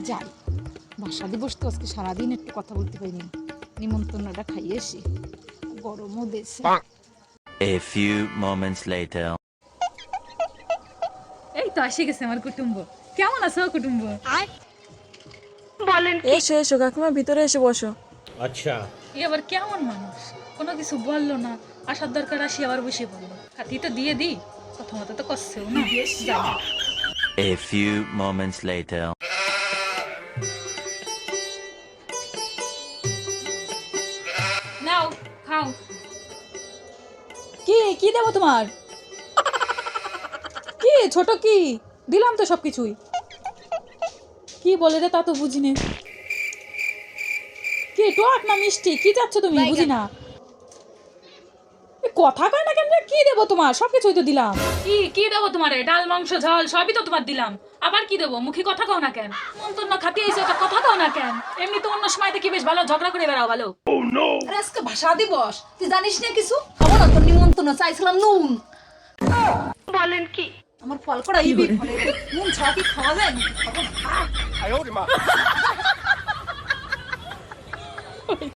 যাই, বাসা দিবস তো আজকে সারাদিন একটু কথা বলতে পারিনি, নিমন্ত্রণটা খাইয়ে আসি, গরমও দেশে। A few moments later. এই তো আসে গেছে আমার কুটুম্ব। কেমন আছো কুটুম্ব? এসো এসো কাকিমা, ভিতরে এসে বসো। अच्छा এ আবার কেমন মানুষ, কোনো কিছু বললো না, আসার দরকার আসি আবার বসে বললো। হাতি তো দিয়ে দিই, প্রথমত তো করছেও না। যাই। A few moments later. নাও খাও। কি কি দেবো তোমার? কি ছোট কি দিলাম তো সবকিছুই। কি বলে রে তা তো বুঝিনি। কি টক না মিষ্টি কি চাচ্ছ তুমি? বুঝি না। কথা কয় না কেন রে? কি দেবো তোমার? সবকিছুই তো দিলাম। কি কি দেবো তোমারে? ডাল মাংস ঝাল সবই তো তোমার দিলাম, আবার কি দেবো? মুখে কথা কও না কেন? মন্তন্য খাতি এসে তো কথা কও না কেন? এমনি তো অন্য সময় দেখি বেশ ভালো ঝগড়া করে বেড়াও ভালো। আরে আজকে ভাষা দিবস, তুই জানিস না কিছু? খাবো না তোর নিমন্ত্রণ, চাইছিলাম নুন। বলেন কি? আমার ফল করা ইবি ফলে নুন ছাড়া কি খাওয়া যায় নাকি? খাবো না।